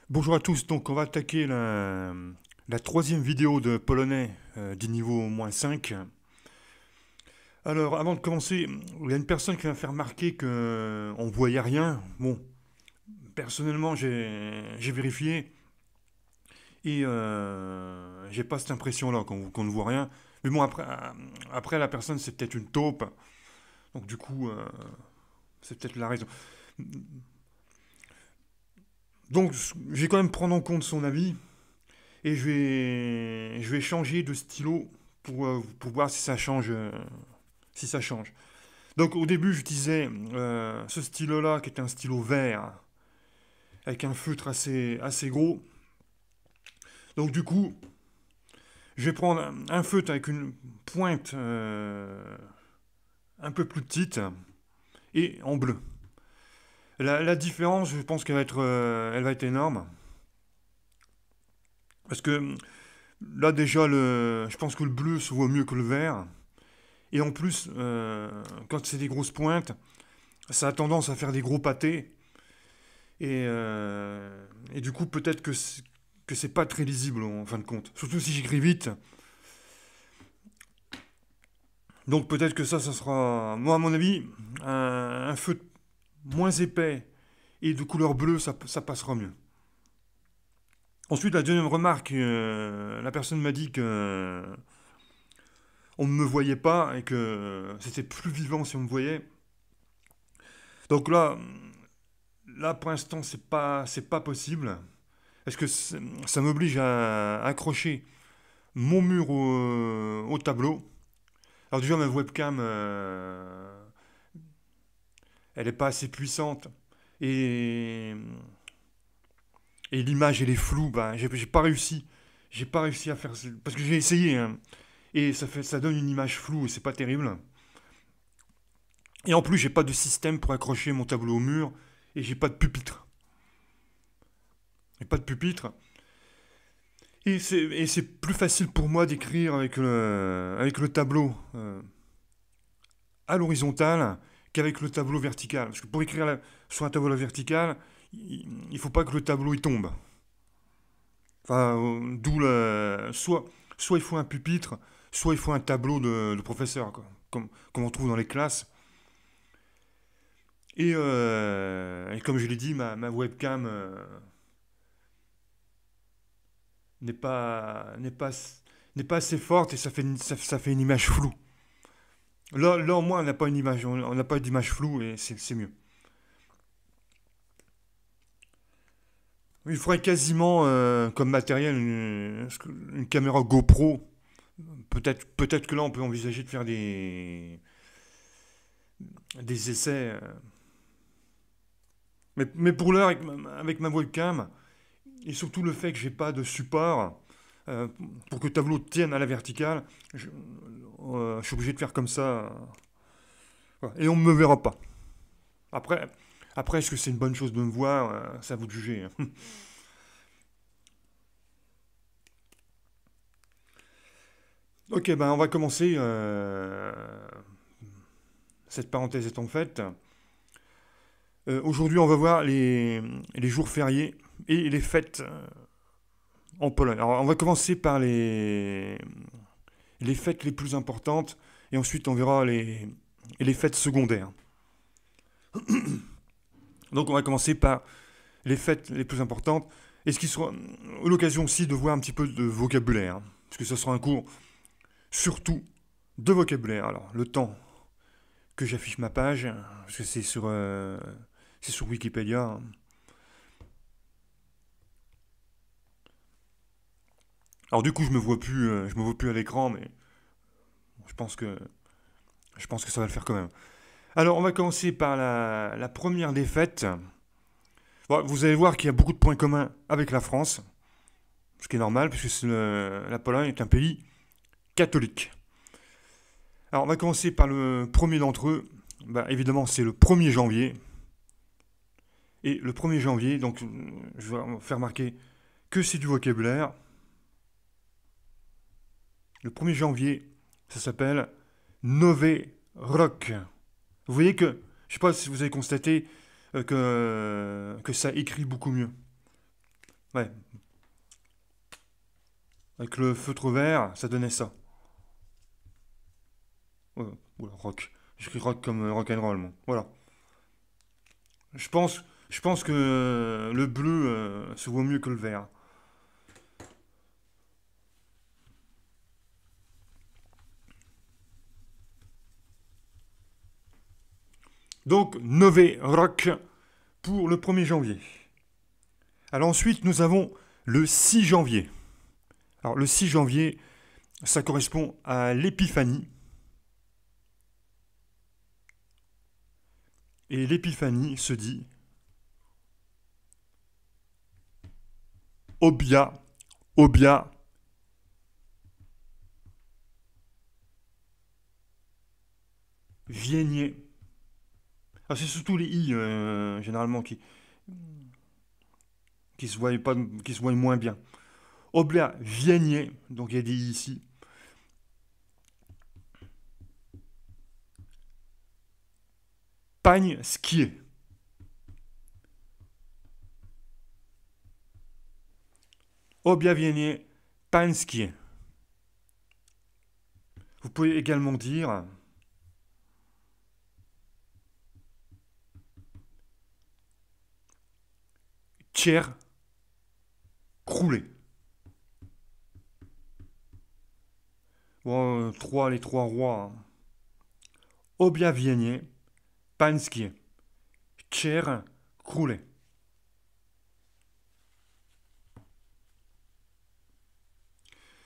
Bonjour à tous, donc on va attaquer la troisième vidéo de polonais du niveau -5. Alors avant de commencer, il y a une personne qui m'a fait remarquer qu'on voyait rien. Bon, personnellement j'ai vérifié et j'ai pas cette impression-là qu'on ne voit rien. Mais bon, après la personne c'est peut-être une taupe, donc du coup c'est peut-être la raison. Donc je vais quand même prendre en compte son avis. Et je vais changer de stylo pour voir si ça change. Si ça change. Donc au début, j'utilisais ce stylo-là, qui est un stylo vert, avec un feutre assez gros. Donc du coup, je vais prendre un feutre avec une pointe un peu plus petite et en bleu. La différence, je pense elle va être énorme. Parce que là déjà, je pense que le bleu se voit mieux que le vert. Et en plus, quand c'est des grosses pointes, ça a tendance à faire des gros pâtés. Et du coup, peut-être que c'est pas très lisible en fin de compte. Surtout si j'écris vite. Donc peut-être que ça sera, moi à mon avis, un feu moins épais et de couleur bleue, ça passera mieux. Ensuite, la deuxième remarque, la personne m'a dit que on ne me voyait pas et que c'était plus vivant si on me voyait. Donc là pour l'instant, c'est pas possible. Parce que ça m'oblige à accrocher mon mur au tableau. Alors déjà, ma webcam, elle n'est pas assez puissante. Et, et l'image, elle est floue. Ben, j'ai pas réussi. J'ai pas réussi à faire... Parce que j'ai essayé, hein, et ça donne une image floue et c'est pas terrible. Et en plus, j'ai pas de système pour accrocher mon tableau au mur. Et j'ai pas de pupitre. J'ai pas de pupitre. Et c'est plus facile pour moi d'écrire avec le tableau à l'horizontale qu'avec le tableau vertical. Parce que pour écrire sur un tableau vertical, il ne faut pas que le tableau il tombe. Enfin, d'où soit il faut un pupitre, soit il faut un tableau de professeur, quoi, comme on trouve dans les classes. Et comme je l'ai dit, ma webcam n'est pas, n'est pas assez forte et ça fait une image floue. Là au moins, on n'a pas une image, on n'a pas d'image floue et c'est mieux. Il faudrait quasiment comme matériel une caméra GoPro. Peut-être que là, on peut envisager de faire des essais. Mais pour l'heure, avec ma webcam, et surtout le fait que j'ai pas de support euh, pour que le tableau tienne à la verticale, je suis obligé de faire comme ça. Voilà. Et on ne me verra pas. Après, après est-ce que c'est une bonne chose de me voir? C'est à vous de juger, hein. Ok, ben on va commencer. Cette parenthèse étant faite. Aujourd'hui, on va voir les jours fériés et les fêtes en Pologne. Alors, on va commencer par les fêtes les plus importantes et ensuite on verra les fêtes secondaires. Donc, on va commencer par les fêtes les plus importantes et ce qui sera l'occasion aussi de voir un petit peu de vocabulaire, hein, parce que ce sera un cours surtout de vocabulaire. Alors, le temps que j'affiche ma page, parce que c'est sur Wikipédia, hein. Alors du coup, je me vois plus à l'écran, mais je pense que, je pense que ça va le faire quand même. Alors, on va commencer par la première des fêtes. Bon, vous allez voir qu'il y a beaucoup de points communs avec la France, ce qui est normal, puisque la Pologne est un pays catholique. Alors, on va commencer par le premier d'entre eux. Bah, évidemment, c'est le 1er janvier. Et le 1er janvier, donc, je vais faire remarquer que c'est du vocabulaire. Le 1er janvier, ça s'appelle Nowy Rok. Vous voyez que, je ne sais pas si vous avez constaté que ça écrit beaucoup mieux. Ouais. Avec le feutre vert, ça donnait ça. Oula, rock. J'écris rock comme rock and roll, moi. Voilà. Je pense, je pense que le bleu se vaut mieux que le vert. Donc, Nové Rock pour le 1er janvier. Alors ensuite, nous avons le 6 janvier. Alors le 6 janvier, ça correspond à l'épiphanie. Et l'épiphanie se dit Obia, Obia, Viegné. Alors c'est surtout les i généralement qui se voient pas, qui se voient moins bien. Obia, Viegné, donc il y a des i ici. Pagne, skier. Obia, Viegné, pagne, skier. Vous pouvez également dire tiers croulé. Bon, les trois rois. Hein. Obia, Viegné, pagne, skier. Tiers croulé.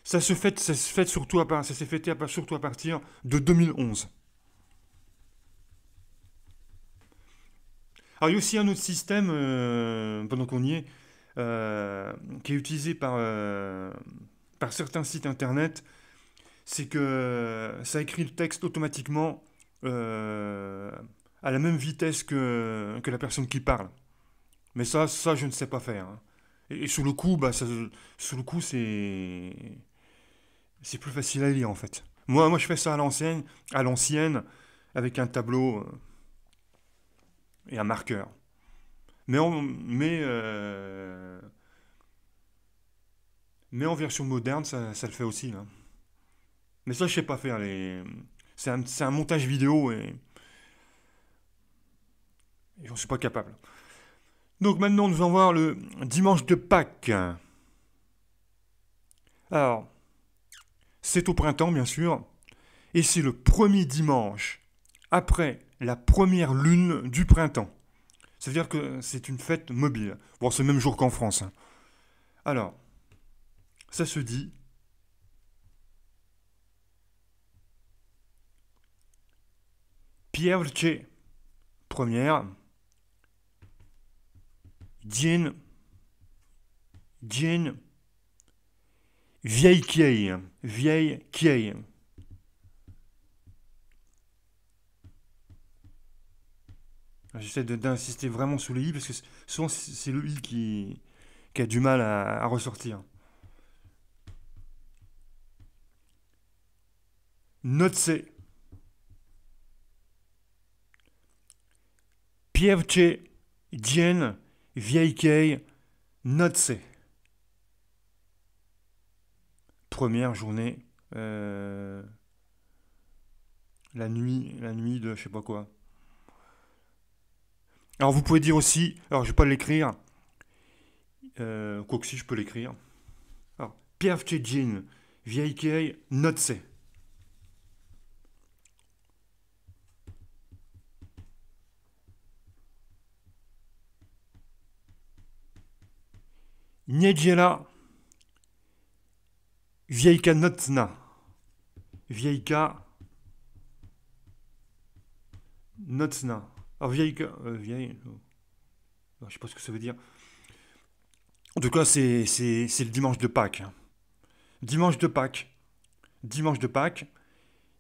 Ça s'est fêté surtout à partir de 2011. Alors il y a aussi un autre système, pendant qu'on y est, qui est utilisé par certains sites internet, c'est que ça écrit le texte automatiquement à la même vitesse que la personne qui parle. Mais ça je ne sais pas faire. Hein. Et sur le coup, c'est plus facile à lire en fait. Moi je fais ça à l'ancienne, avec un tableau et un marqueur. Mais en version moderne, ça le fait aussi. Là. Mais ça, je sais pas faire. C'est un montage vidéo et j'en suis pas capable. Donc maintenant, nous allons voir le dimanche de Pâques. Alors, c'est au printemps, bien sûr, et c'est le premier dimanche après la première lune du printemps. Ça veut dire que c'est une fête mobile. Bon, c'est le même jour qu'en France. Hein. Alors, ça se dit Pierwsze, première, dzień, dzień, wielkiej, wielkiej. J'essaie d'insister vraiment sur le i parce que souvent c'est le i qui a du mal à ressortir. Noce. Pierwsze, dzień, wielkiej, noce. Première journée, la nuit de je sais pas quoi. Alors vous pouvez dire aussi, alors je vais pas l'écrire, quoi que si je peux l'écrire. Alors, pierwszy dzień, wielkiej, noce. Niedziela, wielka nocna. Wielka nocna. Alors wielka, je sais pas ce que ça veut dire. En tout cas, c'est le dimanche de Pâques. Dimanche de Pâques. Dimanche de Pâques.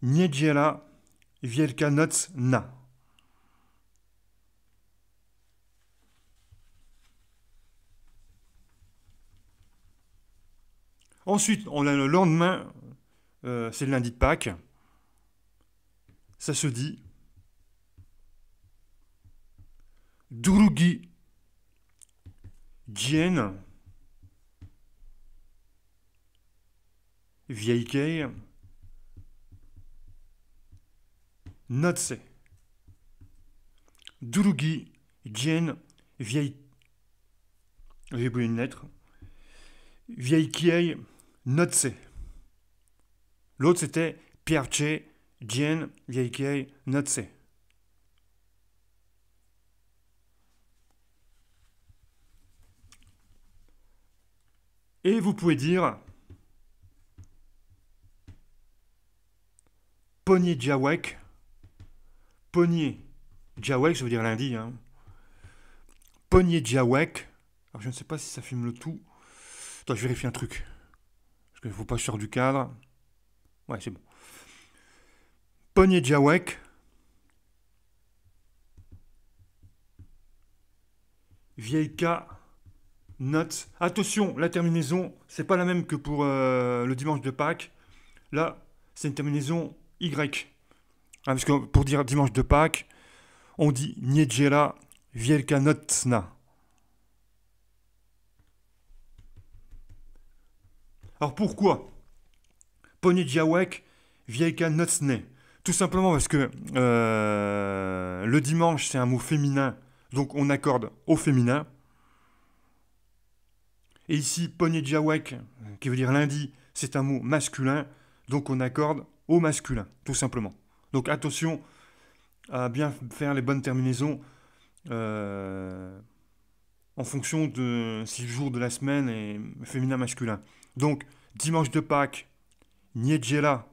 Niedziela, wielka nocna. Ensuite, on a le lendemain, c'est le lundi de Pâques. Ça se dit drugi dzień Wielkiej Nocy. Drugi dzień J'ai oublié une lettre. Wielkiej Nocy. L'autre c'était Pierwszy dzień Wielkiej Nocy. Et vous pouvez dire Poniedziałek. Poniedziałek, ça veut dire lundi. Hein. Poniedziałek. Alors je ne sais pas si ça filme le tout. Attends, je vérifie un truc. Parce qu'il ne faut pas sortir du cadre. Ouais, c'est bon. Poniedziałek. Wielka Noc. Attention, la terminaison, c'est pas la même que pour le dimanche de Pâques. Là, c'est une terminaison Y. Ah, parce que pour dire dimanche de Pâques, on dit Niedziela Wielkanocna. Alors pourquoi Poniedziałek Wielkanocny? Tout simplement parce que le dimanche, c'est un mot féminin, donc on accorde au féminin. Et ici, Poniedziałek, qui veut dire lundi, c'est un mot masculin, donc on accorde au masculin, tout simplement. Donc attention à bien faire les bonnes terminaisons en fonction de si le jour de la semaine est féminin-masculin. Donc, dimanche de Pâques, Niedziela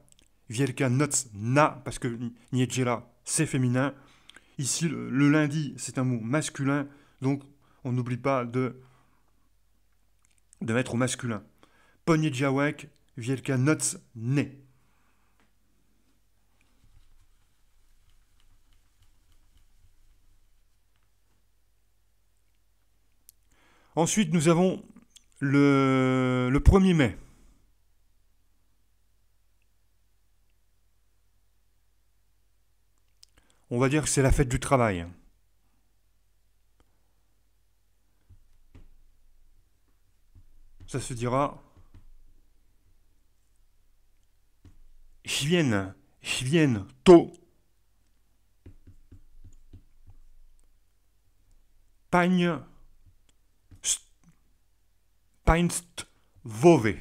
Wielkanocna, parce que Niedziela, c'est féminin. Ici, le lundi, c'est un mot masculin, donc on n'oublie pas de mettre au masculin. Poniedziałek Wielkanocny. Ensuite, nous avons le 1er mai. On va dire que c'est la fête du travail. Ça se dira Święto Państwowe.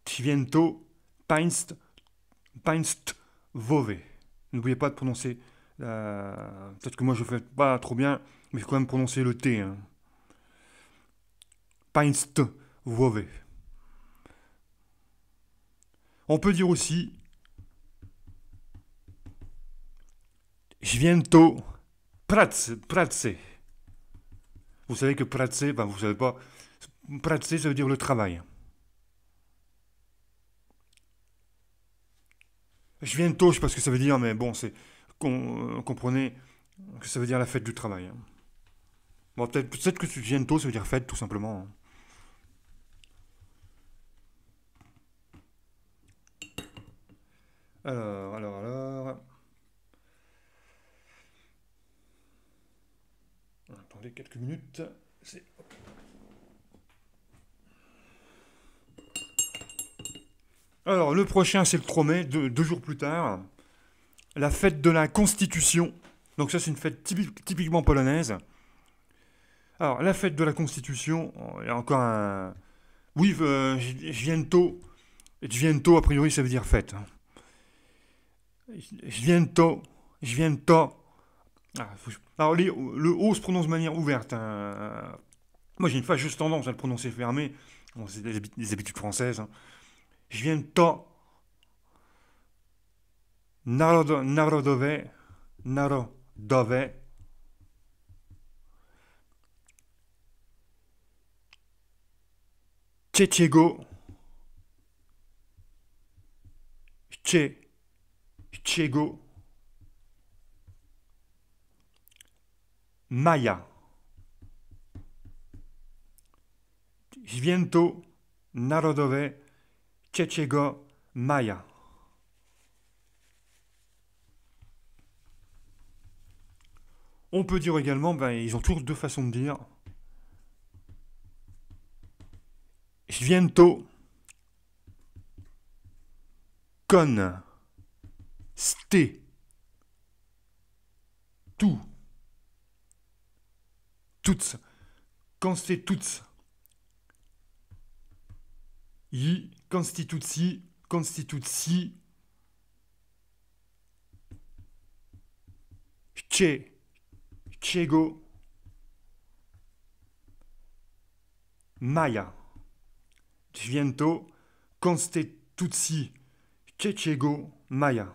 Święto Państwowe. N'oubliez pas de prononcer. Peut-être que moi je ne fais pas trop bien, mais il faut quand même prononcer le T. Hein. Państwowe. On peut dire aussi Święto pracy. Vous savez que pracy, ben vous savez pas, pracy ça veut dire le travail. Święto, je sais pas ce que ça veut dire, mais bon, c'est comprenez que ça veut dire la fête du travail. Hein. Bon, peut-être que Święto, ça veut dire fête, tout simplement. Hein. Alors. Attendez quelques minutes. Alors, le prochain, c'est le 3 mai, 2 jours plus tard. La fête de la Constitution. Donc ça, c'est une fête typiquement polonaise. Alors, la fête de la Constitution, il y a encore un... Oui, Święto, a priori, ça veut dire fête. Święto. Alors, le O se prononce de manière ouverte. Hein. Moi, j'ai une fâcheuse tendance à le prononcer fermé. Bon, c'est des habitudes françaises. Hein. Święto narodowe 3 maja. Święto narodowe 3 maja. On peut dire également, ben, ils ont toujours 2 façons de dire. Święto con, sté, tout, toutes, constituts, i, constituti, constituti, che, chego, Maya, Viento, Constituzi, Chechego, Maya.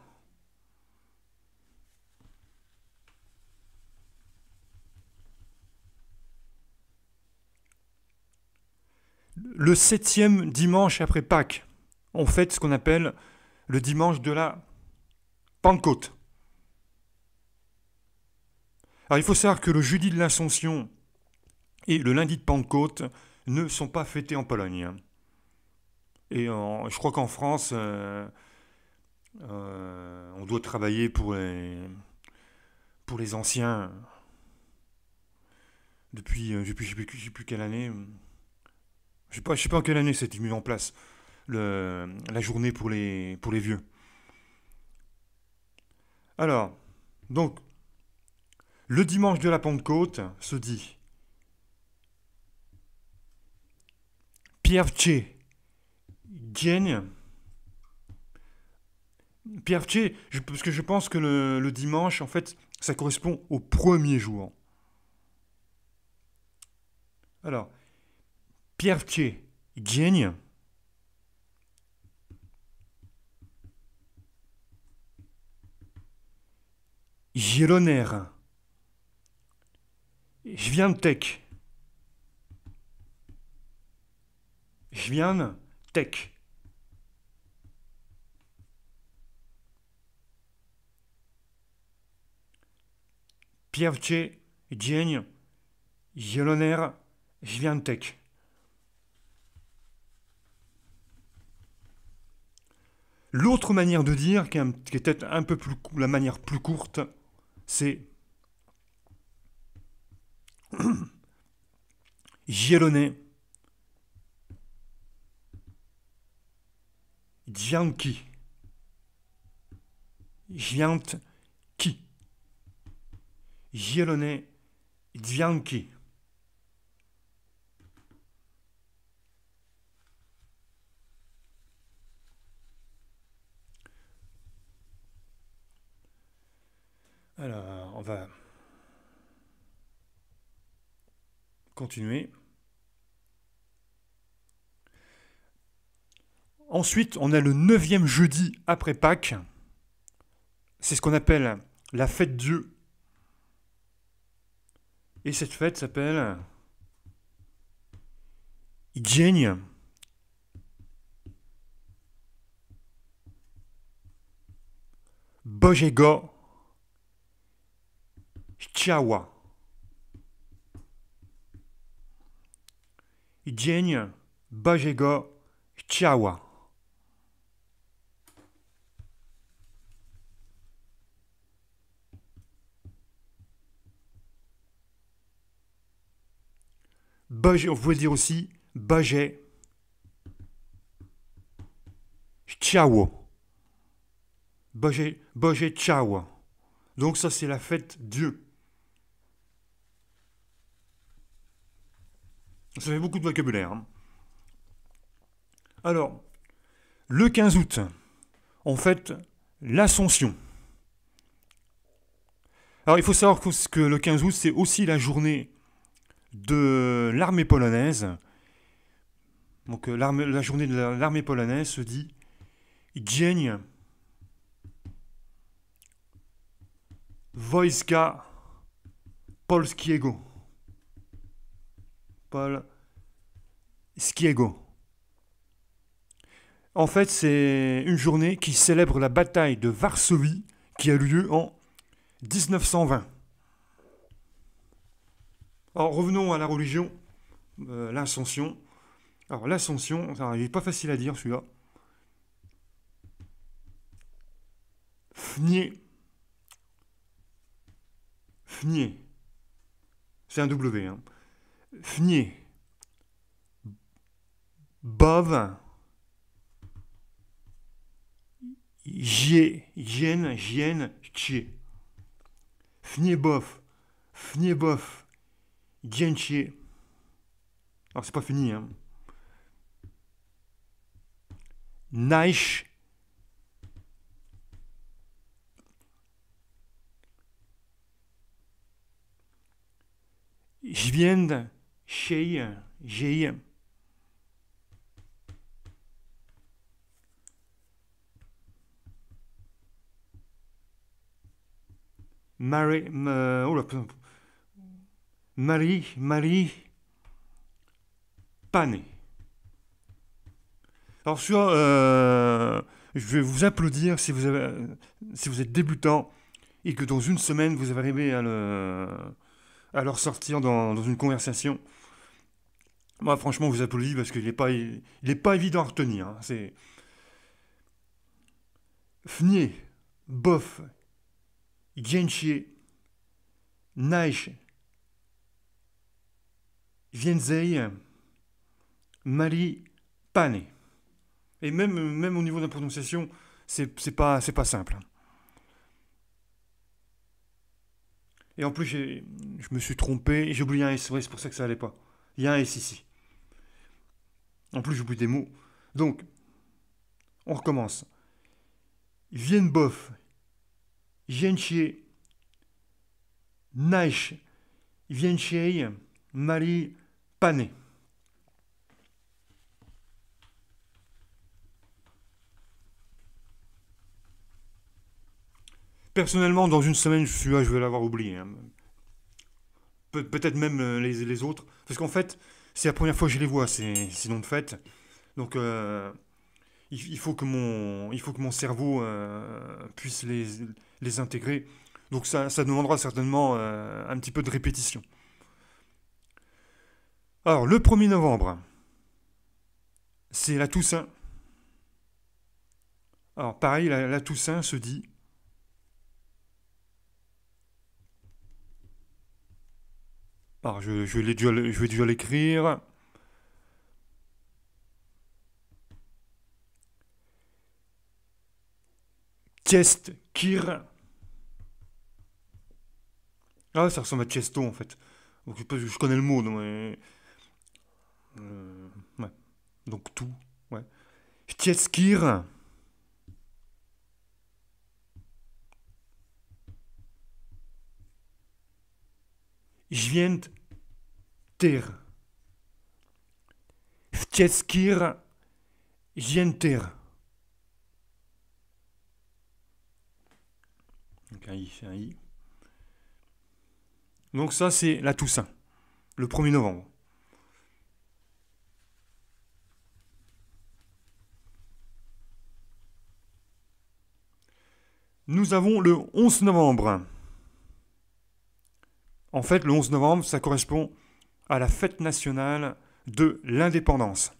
Le 7e dimanche après Pâques, on fête ce qu'on appelle le dimanche de la Pentecôte. Alors il faut savoir que le jeudi de l'Ascension et le lundi de Pentecôte ne sont pas fêtés en Pologne. Et je crois qu'en France, on doit travailler pour les anciens depuis je ne sais plus quelle année. Je ne sais pas en quelle année c'était mis en place la journée pour les vieux. Alors, donc, le dimanche de la Pentecôte se dit Pierwszy dzień. Pierwszy, parce que je pense que le dimanche, en fait, ça correspond au premier jour. Alors, Pierwszy dzień. Zieloner. Świątek. Świątek. Pierwszy dzień. Zieloner. Świątek. L'autre manière de dire, qui est peut-être un peu plus la manière plus courte, c'est zielone, dźwięki, dźwięki, zielone, dźwięki. Alors, on va continuer. Ensuite, on a le 9e jeudi après Pâques. C'est ce qu'on appelle la fête Dieu. Et cette fête s'appelle Dzień Bożego Ciała. Dzień Bożego Ciała. On pouvait dire aussi Boże Ciało. Boże Ciało. Donc ça c'est la fête Dieu. Ça fait beaucoup de vocabulaire. Hein. Alors, le 15 août, on fête l'Ascension. Alors il faut savoir que le 15 août, c'est aussi la journée de l'armée polonaise. Donc la journée de l'armée polonaise se dit Dzień Wojska Polskiego. Polskiego. En fait, c'est une journée qui célèbre la bataille de Varsovie qui a eu lieu en 1920. Alors revenons à la religion, l'Ascension. Alors l'Ascension, il n'est pas facile à dire celui-là. Fnier. Fnier. C'est un W. Hein. Fnier. Bov. jie, jien, jien, tchie. Fniebof, fniebof, jien, tchie. Alors c'est pas fini, hein. Naish, jviend, chei, jei. Marie, oh là, Marie, Pané. Alors celui-là, je vais vous applaudir si si vous êtes débutant et que dans une semaine vous avez arrivé à le ressortir dans une conversation. Moi, franchement, je vous applaudis parce qu'il est pas évident à retenir, hein. C'est Fnier, Bof, Genchie, Naish, Vienzei, Marie, Pané. Et même au niveau de la prononciation, c'est pas simple. Et en plus, je me suis trompé, j'ai oublié un S, ouais, c'est pour ça que ça allait pas. Il y a un S ici. En plus, j'oublie des mots. Donc, on recommence. Vienbof, Jienchie, Naish, Vienchei, Marie, Pané. Personnellement, dans une semaine, celui-là, je vais l'avoir oublié, hein. Peut-être même les autres. Parce qu'en fait, c'est la première fois que je les vois, ces noms de fête. Donc, il faut que mon cerveau puisse les intégrer. Donc, ça demandera certainement un petit peu de répétition. Alors, le 1er novembre, c'est la Toussaint. Alors, pareil, la Toussaint se dit. Alors, je vais déjà l'écrire. Test Kir. Ah, ça ressemble à Chesto en fait. Donc, je connais le mot, donc, ouais. Donc tout, ouais. Tjetskir. Jvient ter. Tjetskir. Jenter. Donc un I, c'est un I. Donc ça, c'est la Toussaint, le 1er novembre. Nous avons le 11 novembre. En fait, le 11 novembre, ça correspond à la fête nationale de l'indépendance.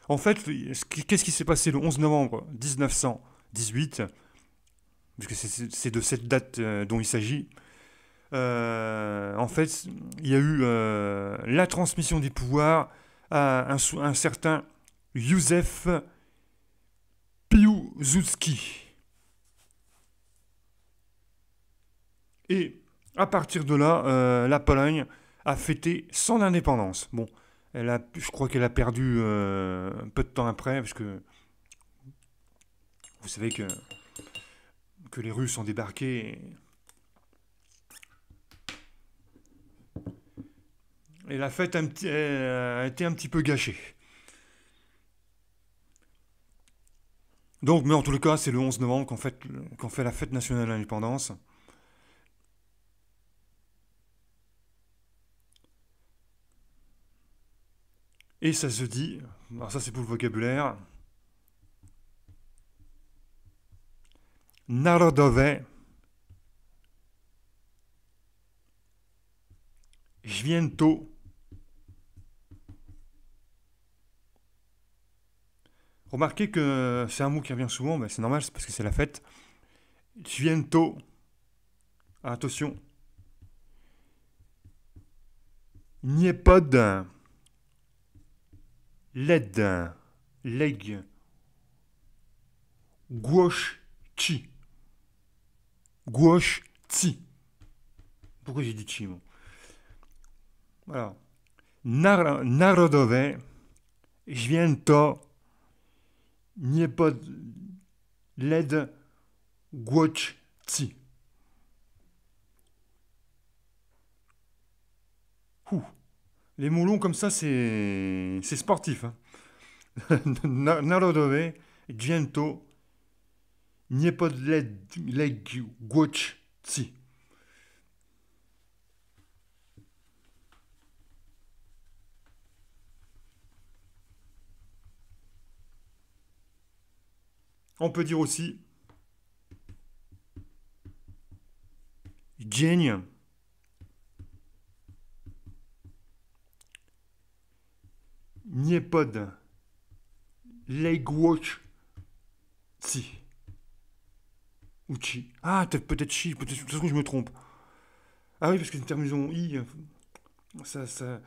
En fait, qu'est-ce qui s'est passé le 11 novembre 1918, puisque c'est de cette date dont il s'agit. En fait, il y a eu la transmission des pouvoirs à un certain Józef Piłsudski. Et à partir de là, la Pologne a fêté son indépendance. Bon, je crois qu'elle a perdu peu de temps après, parce que vous savez que les Russes ont débarqué. Et la fête a été un petit peu gâchée. Donc, mais en tout cas, c'est le 11 novembre qu'on fait la fête nationale de l'indépendance. Et ça se dit, alors ça c'est pour le vocabulaire, Narodowe Święto. Remarquez que c'est un mot qui revient souvent, mais c'est normal, c'est parce que c'est la fête. Święto. Attention. Niepod. Led. leg, gouache, chi. Gouache, ti. Pourquoi j'ai dit chi, moi? Voilà. Narodové, Jviento, Niepod, Led, Gouache, ti. Les mots longs comme ça, c'est sportif. Hein. Narodové, Jviento, Niepod, Led, Gouache, ti. On peut dire aussi dzień, nie pod ległość ci. Ou chi. Ah, peut-être chi, peut-être, de toute façon je me trompe. Ah oui, parce que une terminaison i, ça.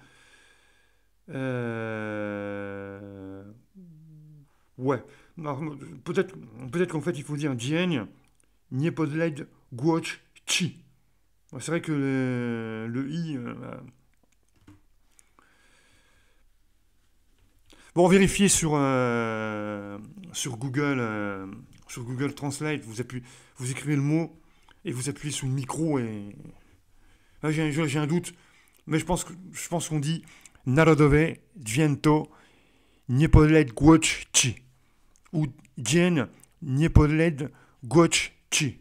Ouais. Non, peut-être qu'en fait il faut dire dzień, nie pod ległość chi. C'est vrai que le i. Bon, vérifiez sur Google Translate, vous écrivez le mot et vous appuyez sur le micro et ah, j'ai un doute, mais je pense qu'on dit Narodové Dźwięto Niepodległe Głośności ou Dzień Niepodległe Głośności.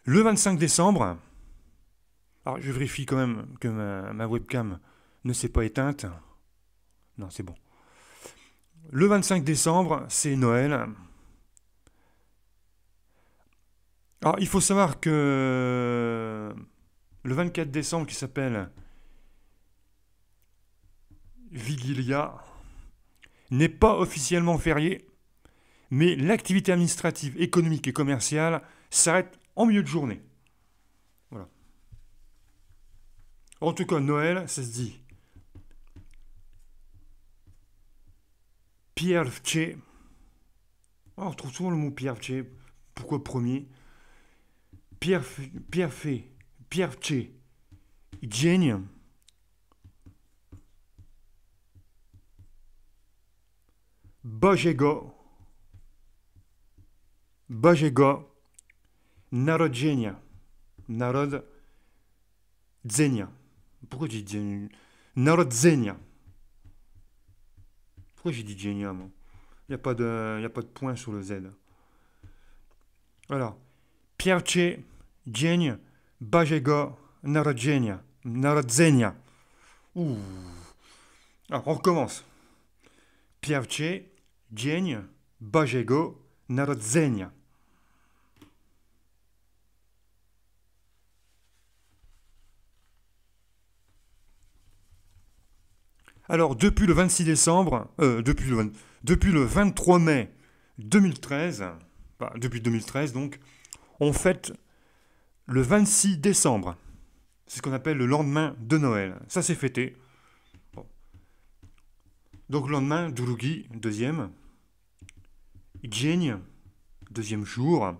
Le 25 décembre, alors je vérifie quand même que ma webcam ne s'est pas éteinte. Non, c'est bon. Le 25 décembre, c'est Noël. Alors, il faut savoir que le 24 décembre, qui s'appelle Vigilia, n'est pas officiellement férié, mais l'activité administrative, économique et commerciale s'arrête en milieu de journée. Voilà. En tout cas, Noël, ça se dit Pierwsze. Oh, on retrouve souvent le mot Pierwsze. Pourquoi premier? Pierwsze dzień Bożego Narodzenia. Narodzenia. Pourquoi j'ai dit Narodzenia? Pourquoi j'ai dit dzienia, moi? Il n'y a pas de point sur le Z. Voilà. Pierwszy dzień Bożego Narodzenia. Ouh. Alors, on recommence. Pierwszy dzień Bożego Narodzenia. Alors, depuis le 26 décembre, depuis le 23 mai 2013, enfin, depuis 2013 donc, on fête le 26 décembre. C'est ce qu'on appelle le lendemain de Noël. Ça, c'est fêté. Bon. Donc, le lendemain, drugi, deuxième. Dzień, deuxième jour.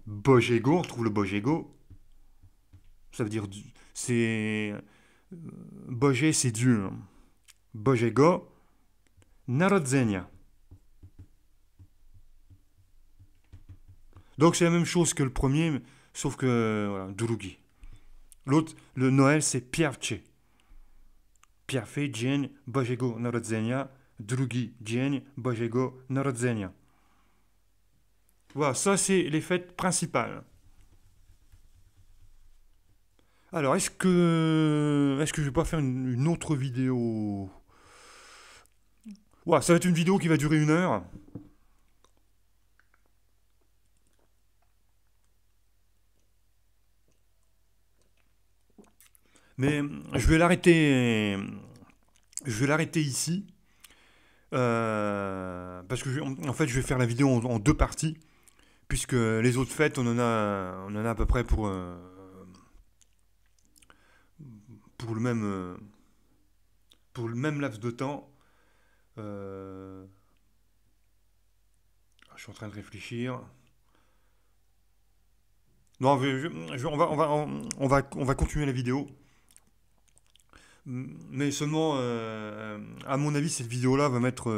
Bożego, on retrouve le Bożego. Ça veut dire, c'est... Boże, c'est Dieu. Bożego Narodzenia. Donc c'est la même chose que le premier, sauf que, voilà, drugi. L'autre, le Noël, c'est Pierwszy. Pierwszy dzień Bożego Narodzenia, drugi dzień Bożego Narodzenia. Voilà, ça c'est les fêtes principales. Alors, est-ce que je vais pas faire une autre vidéo? Ouais, ça va être une vidéo qui va durer 1 heure. Mais je vais l'arrêter ici. Parce que en fait, je vais faire la vidéo en 2 parties. Puisque les autres fêtes, on en a à peu près pour pour le même laps de temps. Je suis en train de réfléchir. Non, on va continuer la vidéo. Mais seulement, à mon avis, cette vidéo-là va mettre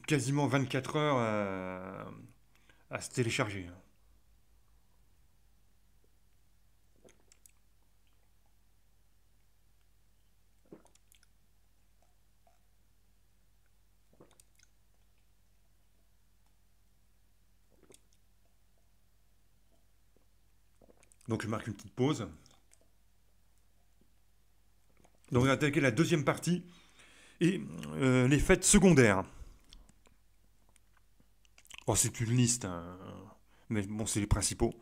quasiment 24 heures à se télécharger. Donc je marque une petite pause. Donc on va attaquer la deuxième partie et les fêtes secondaires. Oh, c'est une liste, hein, mais bon, c'est les principaux.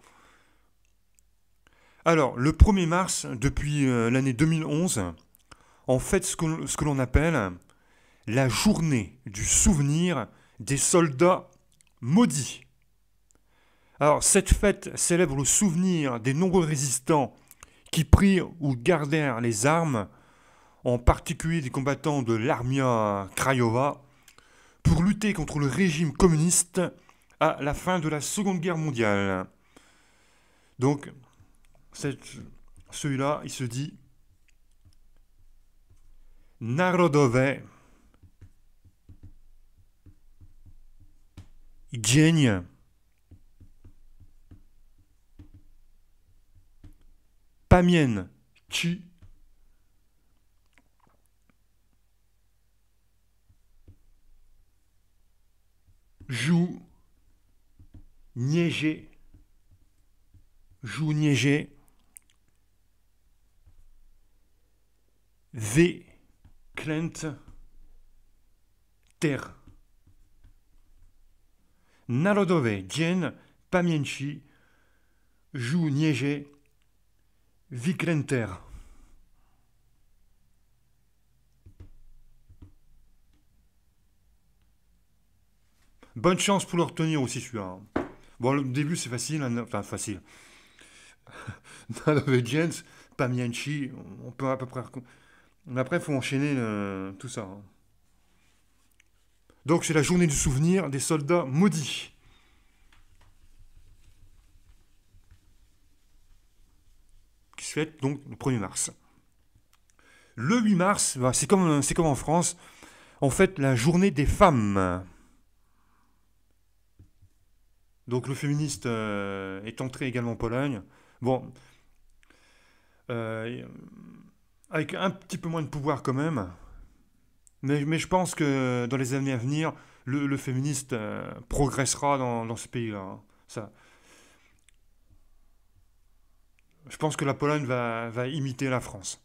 Alors, le 1er mars, depuis l'année 2011, on fête ce que l'on appelle la journée du souvenir des soldats maudits. Alors, cette fête célèbre le souvenir des nombreux résistants qui prirent ou gardèrent les armes, en particulier des combattants de l'Armia Krajowa, pour lutter contre le régime communiste à la fin de la Seconde Guerre mondiale. Donc, celui-là, il se dit Narodowy Dzień Pamięci żołnierzy wyklętych. Narodowy Dzień Pamięci Żołnierzy wyklętych. Bonne chance pour le retenir aussi celui-là. Bon, le début c'est facile, hein, enfin facile. Narodowy Dzień Pamięci, on peut à peu près. Mais après, il faut enchaîner tout ça. Hein. Donc c'est la journée du souvenir des soldats maudits. Qui se fête donc le 1er mars. Le 8 mars, c'est comme en France, on fête la journée des femmes. Donc le féministe est entré également en Pologne. Bon, avec un petit peu moins de pouvoir quand même. Mais je pense que dans les années à venir, le féministe progressera dans ce pays-là. Hein. Ça. Je pense que la Pologne va imiter la France.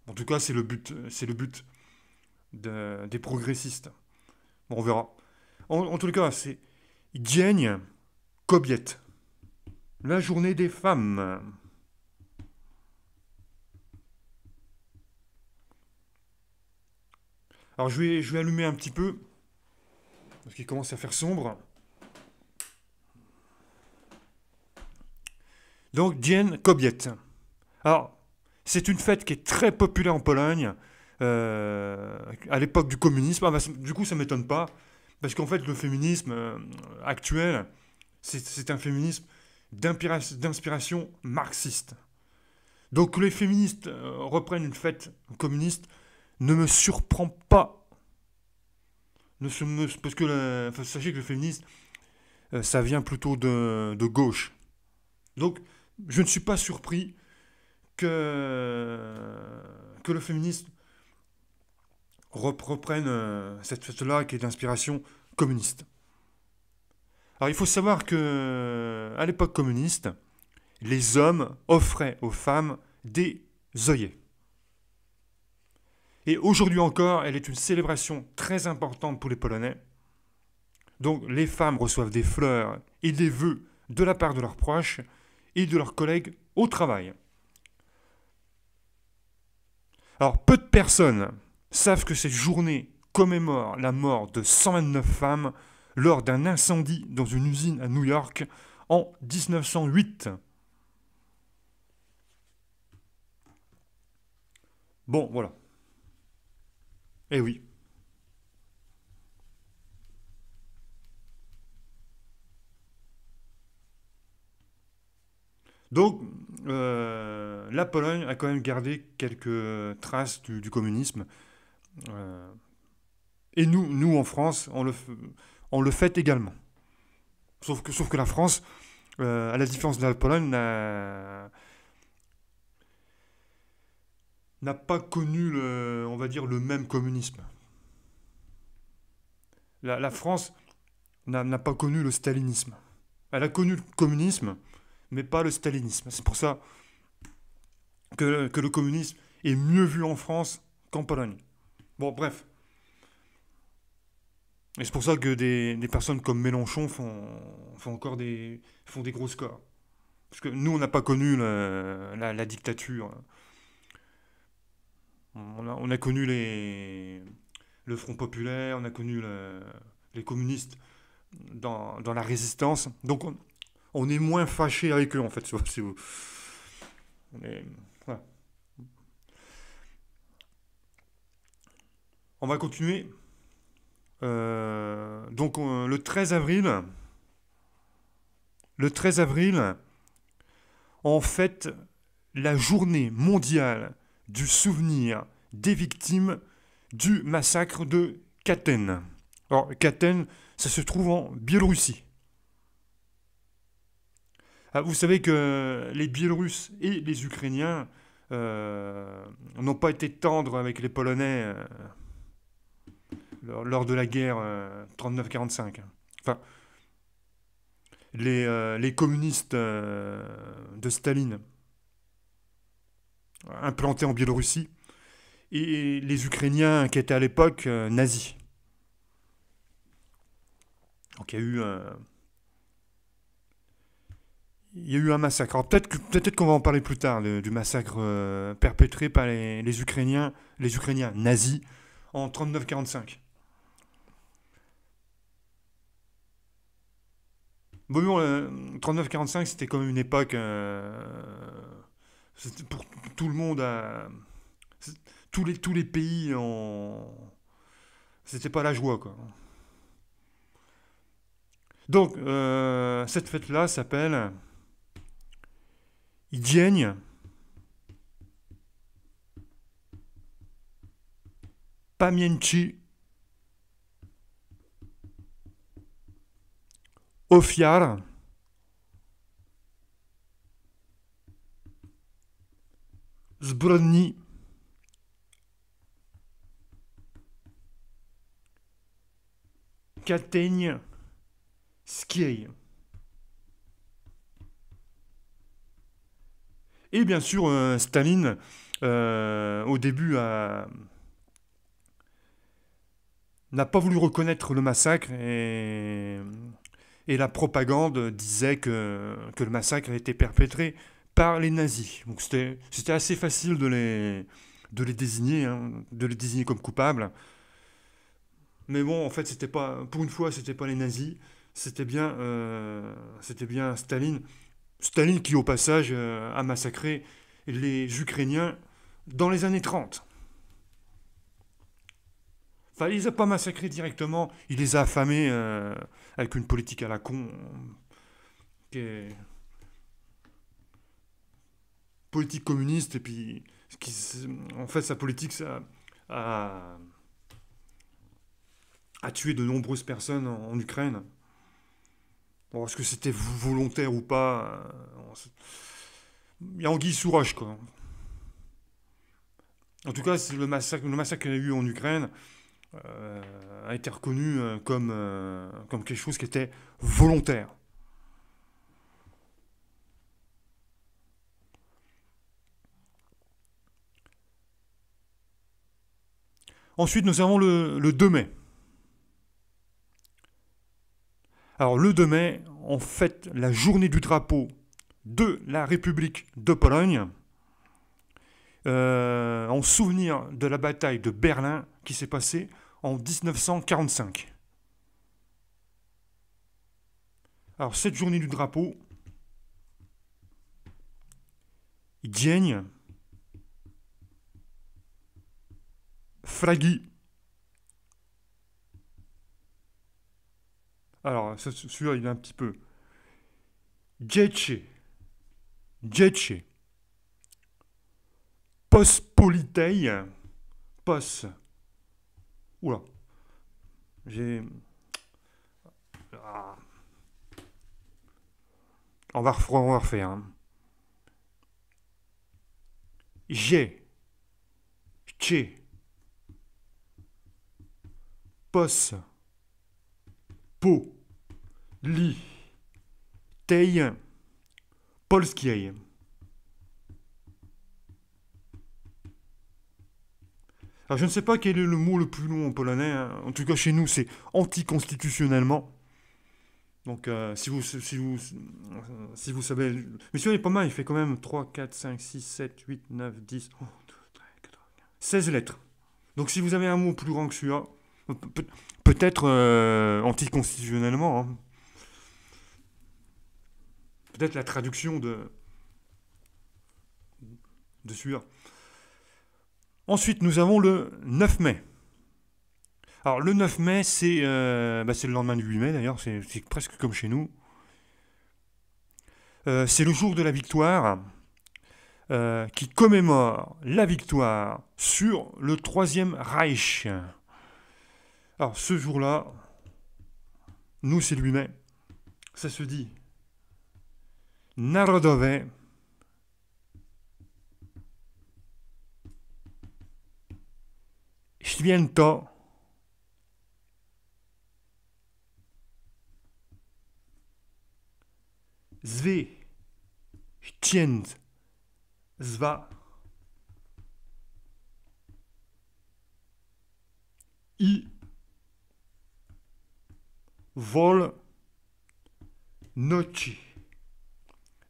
En tout cas, c'est le but des progressistes. Bon, on verra. En tout cas, c'est Dzień Kobiet. La journée des femmes. Alors je vais allumer un petit peu, parce qu'il commence à faire sombre. Donc Dzień Kobiet. Alors, c'est une fête qui est très populaire en Pologne, à l'époque du communisme. Ah bah, du coup, ça ne m'étonne pas, parce qu'en fait, le féminisme actuel, c'est un féminisme d'inspiration marxiste. Donc que les féministes reprennent une fête communiste ne me surprend pas. Parce que sachez que le féminisme, ça vient plutôt de gauche. Donc, je ne suis pas surpris que le féminisme reprenne cette fête-là qui est d'inspiration communiste. Alors, il faut savoir que à l'époque communiste, les hommes offraient aux femmes des œillets. Et aujourd'hui encore, elle est une célébration très importante pour les Polonais. Donc les femmes reçoivent des fleurs et des vœux de la part de leurs proches et de leurs collègues au travail. Alors peu de personnes savent que cette journée commémore la mort de 129 femmes lors d'un incendie dans une usine à New York en 1908. Bon, voilà. Eh oui. Donc, la Pologne a quand même gardé quelques traces du communisme. Euh, et nous, en France, on le fait également. Sauf que la France, à la différence de la Pologne, n'a pas connu, on va dire, le même communisme. La France n'a pas connu le stalinisme. Elle a connu le communisme, mais pas le stalinisme. C'est pour ça que le communisme est mieux vu en France qu'en Pologne. Bon, bref. Et c'est pour ça que des personnes comme Mélenchon font des gros scores. Parce que nous, on n'a pas connu la dictature. On a connu le Front populaire, on a connu les communistes dans la résistance. Donc on est moins fâché avec eux, en fait. Si vous, on est- voilà. On va continuer. Donc le 13 avril, on fête la journée mondiale du souvenir des victimes du massacre de Katyn. Alors, Katyn, ça se trouve en Biélorussie. Ah, vous savez que les Biélorusses et les Ukrainiens n'ont pas été tendres avec les Polonais lors de la guerre 39-45. Enfin, les communistes de Staline implantés en Biélorussie et les Ukrainiens qui étaient à l'époque nazis. Donc il y a eu un massacre. Alors peut-être qu'on va en parler plus tard du massacre perpétré par les Ukrainiens nazis en 39-45. Bon, 39-45, c'était quand même une époque. C'était pour tout le monde. Tous les pays en. C'était pas la joie, quoi. Donc, cette fête-là s'appelle Dzień Pamięci Ofiar Zbrodni katyńskiej. Et bien sûr, Staline, au début, n'a pas voulu reconnaître le massacre et la propagande disait que le massacre a été perpétré par les nazis. Donc c'était assez facile de les désigner, hein, de les désigner comme coupables. Mais bon, en fait, c'était pas, pour une fois, c'était pas les nazis, c'était bien Staline. Staline qui, au passage, a massacré les Ukrainiens dans les années 30. Enfin, il les a pas massacrés directement, il les a affamés avec une politique à la con, qui est politique communiste, et puis, qui, en fait, sa politique, ça a, a tué de nombreuses personnes en Ukraine. Bon, est-ce que c'était volontaire ou pas il y a anguille sous roche, quoi. En tout cas, c'est le massacre qu'il y a eu en Ukraine a été reconnu comme quelque chose qui était volontaire. Ensuite, nous avons le 2 mai. Alors, le 2 mai, on fête la journée du drapeau de la République de Pologne, en souvenir de la bataille de Berlin qui s'est passée en 1945. Alors, cette journée du drapeau, dzień flagi. Alors, celui-là, il est un petit peu. Dzieci. Dzieci. Pospolitej. Pos. Oula. J'ai. Ah. On va refaire. Hein. J'ai. Tché. Pos. Po. Li. Tej. Polskiej. Alors je ne sais pas quel est le mot le plus long en polonais. Hein. En tout cas chez nous c'est anticonstitutionnellement. Donc si vous savez... Mais celui-là est pas mal, il fait quand même 3, 4, 5, 6, 7, 8, 9, 10... 16 lettres. Donc si vous avez un mot plus grand que celui-là, peut-être anticonstitutionnellement, hein. Peut-être la traduction de celui-là. Ensuite, nous avons le 9 mai. Alors, le 9 mai, c'est le lendemain du 8 mai, d'ailleurs, c'est presque comme chez nous. C'est le jour de la victoire, qui commémore la victoire sur le Troisième Reich. Alors, ce jour-là, nous, c'est le 8 mai, ça se dit Narodowe Święto Zwycięstwa i wolności.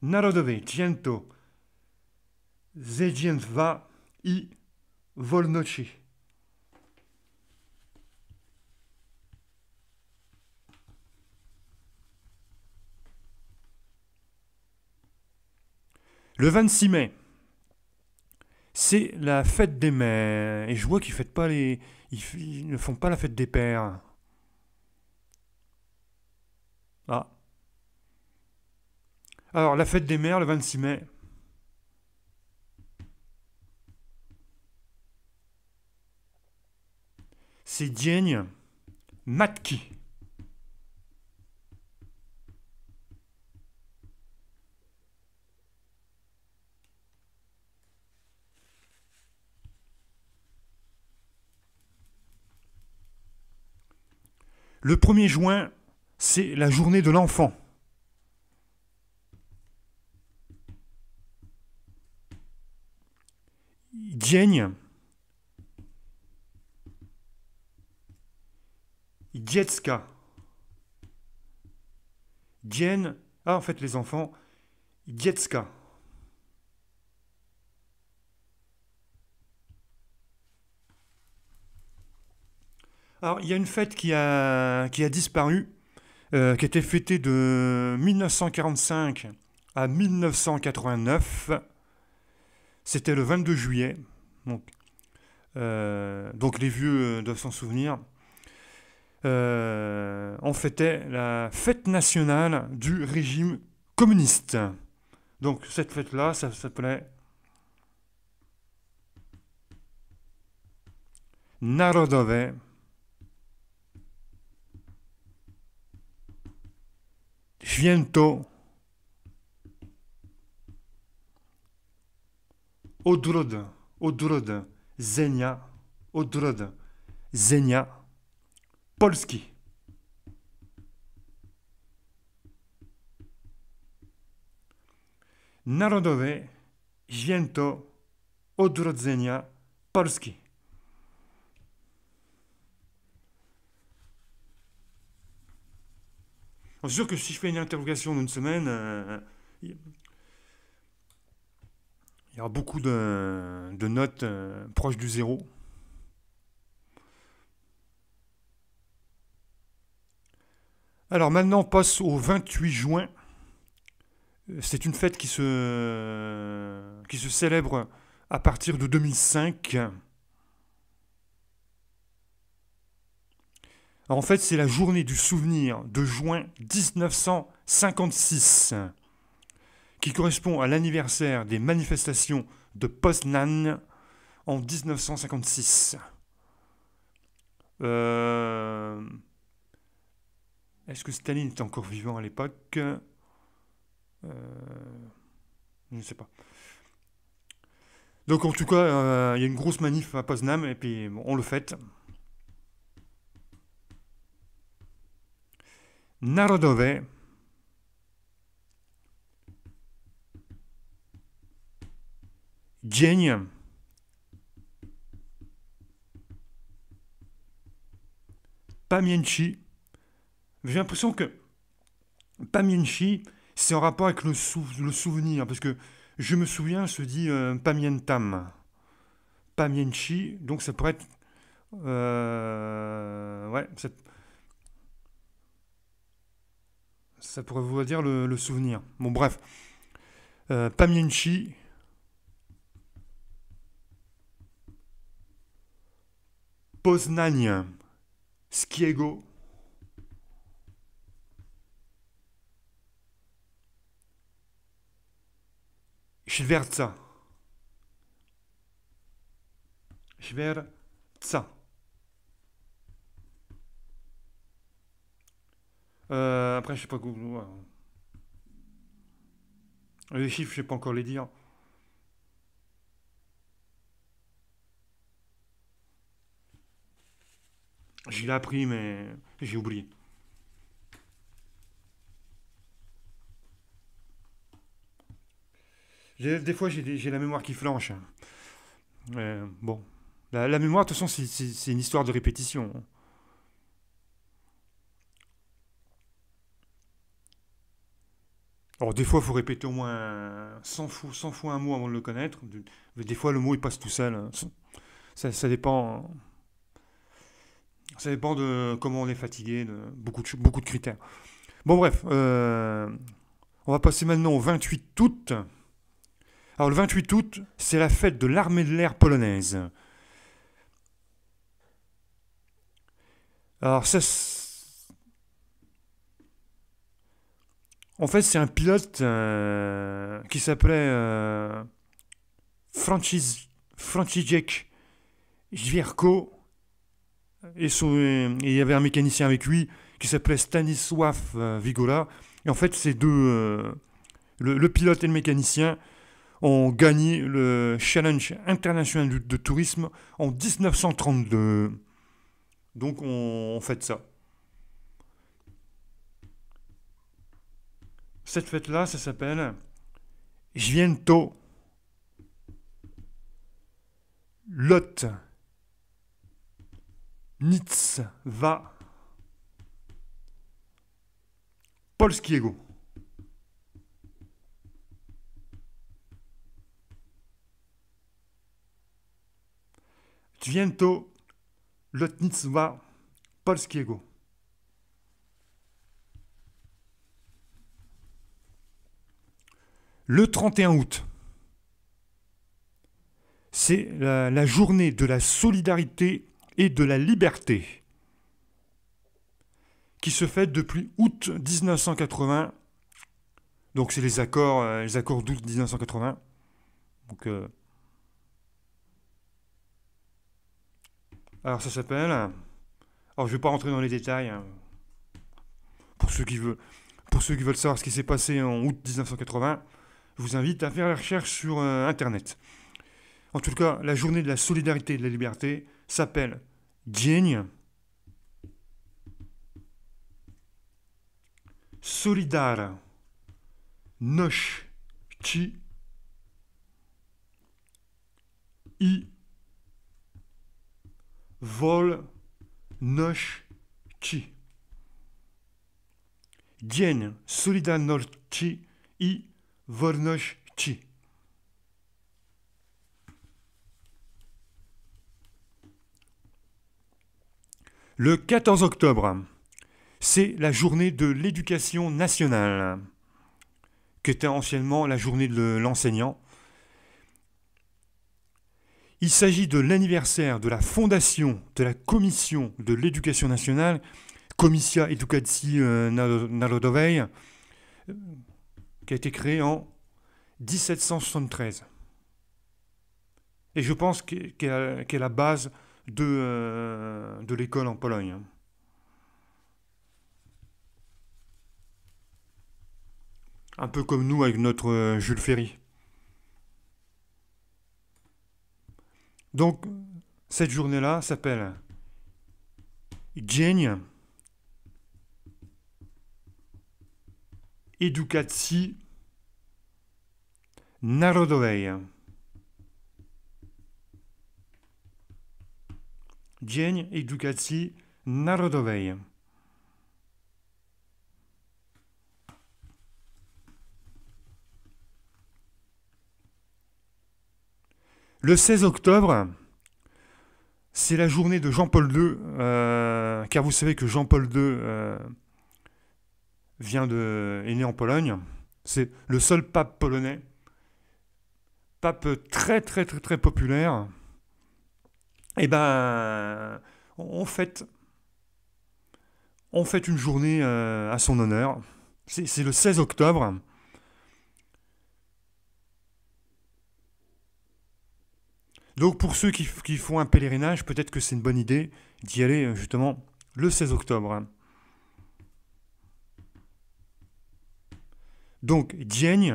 Narodowe Święto Zwycięstwa i wolności. Le 26 mai, c'est la fête des mères. Et je vois qu'ils fêtent pas ils ne font pas la fête des pères. Ah. Alors, la fête des mères, le 26 mai. C'est Dzień Matki. Le 1er juin, c'est la journée de l'enfant. Dzień Dziecka. Dzień, en fait les enfants, Dziecka. Alors, il y a une fête qui a disparu, qui était fêtée de 1945 à 1989. C'était le 22 juillet. Donc les vieux doivent s'en souvenir. On fêtait la fête nationale du régime communiste. Donc cette fête-là, ça s'appelait Narodowe Święto Odrodzenia Polski. Narodowe Święto Odrodzenia Polski. C'est sûr que si je fais une interrogation d'une semaine, il y aura beaucoup de notes proches du zéro. Alors maintenant, on passe au 28 juin. C'est une fête qui se célèbre à partir de 2005. En fait, c'est la journée du souvenir de juin 1956, qui correspond à l'anniversaire des manifestations de Poznan en 1956. Est-ce que Staline était encore vivant à l'époque? Je ne sais pas. Donc en tout cas, il y a une grosse manif à Poznan et puis bon, on le fête. Narodowe Dzień Pamięci. J'ai l'impression que Pamięci, c'est en rapport avec le souvenir, parce que je me souviens se dit Pamiętam. Pamięci, donc ça pourrait être... ouais, ça pourrait vouloir dire le souvenir. Bon, bref. Pamięci, Poznań, Skiego, Schwerza. Schwerza. Après, je sais pas. Les chiffres, je sais pas encore les dire. Je l'ai appris, mais j'ai oublié. Des fois, j'ai la mémoire qui flanche. Bon. La mémoire, de toute façon, c'est une histoire de répétition. Alors, des fois, il faut répéter au moins 100 fois un mot avant de le connaître. Des fois, le mot, il passe tout seul. Ça dépend. Ça dépend de comment on est fatigué, de beaucoup de critères. Bon, bref. On va passer maintenant au 28 août. Alors, le 28 août, c'est la fête de l'armée de l'air polonaise. Alors, en fait, c'est un pilote qui s'appelait Franciszek Zwierko. Et il y avait un mécanicien avec lui qui s'appelait Stanisław Vigola. Et en fait, ces deux, le pilote et le mécanicien, ont gagné le Challenge international de tourisme en 1932. Donc on fête ça. Cette fête-là, ça s'appelle Święto Lotnictwa Polskiego. Święto Lotnictwa Polskiego. Le 31 août, c'est la journée de la solidarité et de la liberté, qui se fête depuis août 1980. Donc c'est les accords d'août 1980. Donc, alors ça s'appelle... Alors je ne vais pas rentrer dans les détails. Hein, pour ceux qui veulent savoir ce qui s'est passé en août 1980, je vous invite à faire la recherche sur Internet. En tout cas, la journée de la solidarité et de la liberté s'appelle Dzień Solidarności i Wolności. Dzień Solidarności i Wolności. Le 14 octobre, c'est la journée de l'éducation nationale, qui était anciennement la journée de l'enseignant. Il s'agit de l'anniversaire de la fondation de la Commission de l'éducation nationale, Komisja Edukacji Narodowej, qui a été créée en 1773. Et je pense qu'elle est la base de l'école en Pologne. Un peu comme nous avec notre Jules Ferry. Donc, cette journée-là s'appelle Dzień Edukacji Narodowej. Dzień Edukacji Narodowej. Le 16 octobre, c'est la journée de Jean-Paul II, car vous savez que Jean-Paul II est né en Pologne. C'est le seul pape polonais, pape très très très très populaire. Et ben, on fête une journée à son honneur. C'est le 16 octobre. Donc pour ceux qui font un pèlerinage, peut-être que c'est une bonne idée d'y aller justement le 16 octobre. Donc Dzień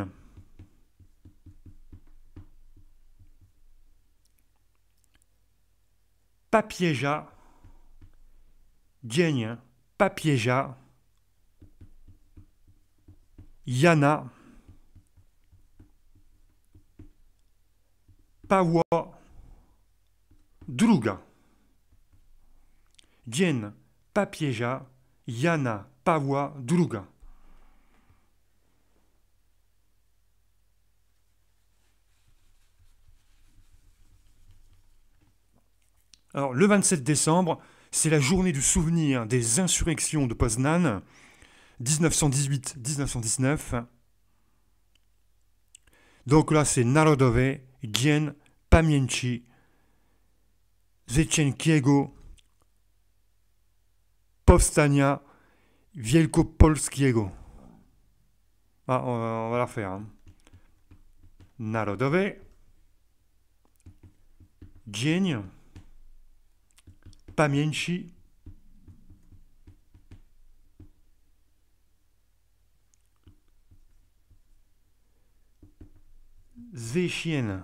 Papieża, Dzień Papieża Jana Pawła II. Dzień Papieża Jana Pawła II. Alors, le 27 décembre, c'est la journée du souvenir des insurrections de Poznan, 1918-1919. Donc là, c'est Narodowy Dzień Pamięci Zwycięskiego Powstania Wielkopolskiego. Ah, on va la refaire. Hein. Narodowy Dzień Pamięci Zwycięskiego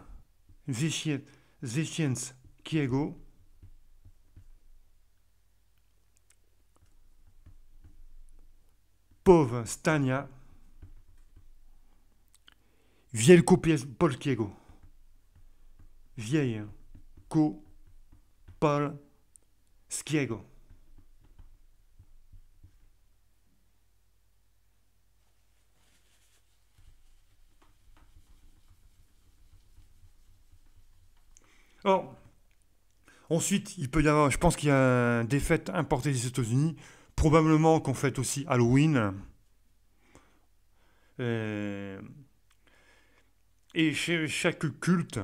Powstania Wielkopolskiego. Wielkopolskiego. Or, ensuite, il peut y avoir, je pense qu'il y a des fêtes importées des États-Unis, probablement qu'on fête aussi Halloween. Et chez chaque culte,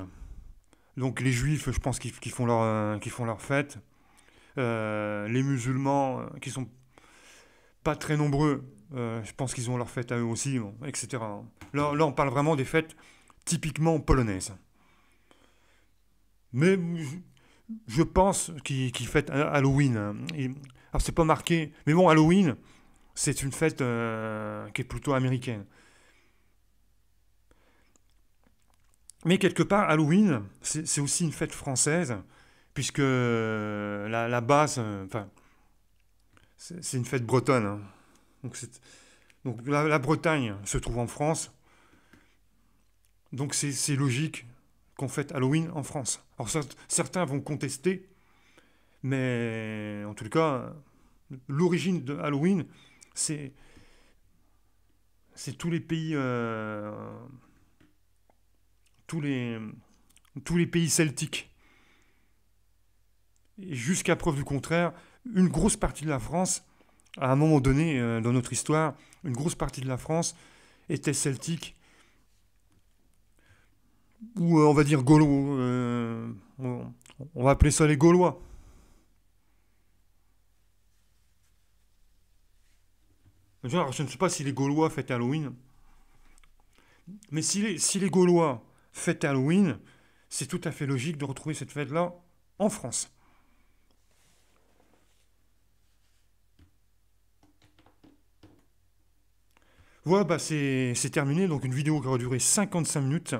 donc les juifs, je pense qu'ils font leur fête. Les musulmans, qui sont pas très nombreux, je pense qu'ils ont leur fête à eux aussi, bon, etc. Là, on parle vraiment des fêtes typiquement polonaises. Mais je pense qu'ils fêtent Halloween. Alors c'est pas marqué, mais bon, Halloween, c'est une fête qui est plutôt américaine. Mais quelque part, Halloween, c'est aussi une fête française, puisque la base, c'est une fête bretonne. Hein. Donc la Bretagne se trouve en France, donc c'est logique qu'on fête Halloween en France. Alors certains vont contester, mais en tout cas, l'origine de Halloween, c'est tous les pays, tous les pays celtiques. Et jusqu'à preuve du contraire, une grosse partie de la France À un moment donné, dans notre histoire, une grosse partie de la France était celtique, ou on va dire gaulois. On va appeler ça les Gaulois. Genre, je ne sais pas si les Gaulois fêtent Halloween, mais si les Gaulois fêtent Halloween, c'est tout à fait logique de retrouver cette fête-là en France. Voilà, bah c'est terminé. Donc une vidéo qui aura duré 55 minutes.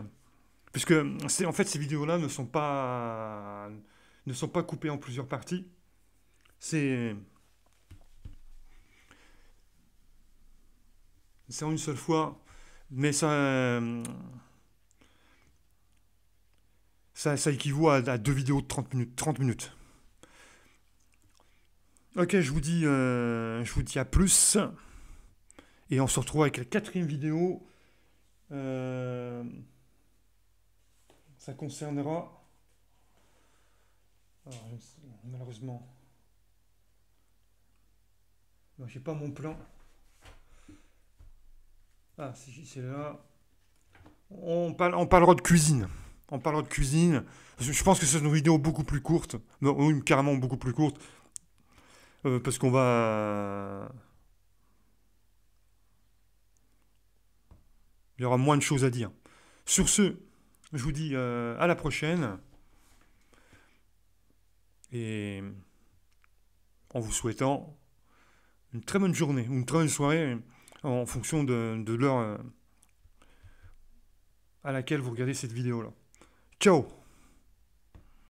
Puisque en fait, ces vidéos-là ne sont pas coupées en plusieurs parties. C'est c'est en une seule fois. Mais ça équivaut à deux vidéos de 30 minutes. 30 minutes. Ok, je vous dis à plus. Et on se retrouve avec la quatrième vidéo. Euh, ça concernera. Alors, malheureusement, j'ai pas mon plan. Ah, si, c'est là. On parlera de cuisine. On parlera de cuisine. Je pense que c'est une vidéo beaucoup plus courte. Non, oui, carrément beaucoup plus courte. Parce qu'on va. Il y aura moins de choses à dire. Sur ce, je vous dis à la prochaine. Et en vous souhaitant une très bonne journée ou une très bonne soirée en fonction de l'heure à laquelle vous regardez cette vidéo-là. Ciao!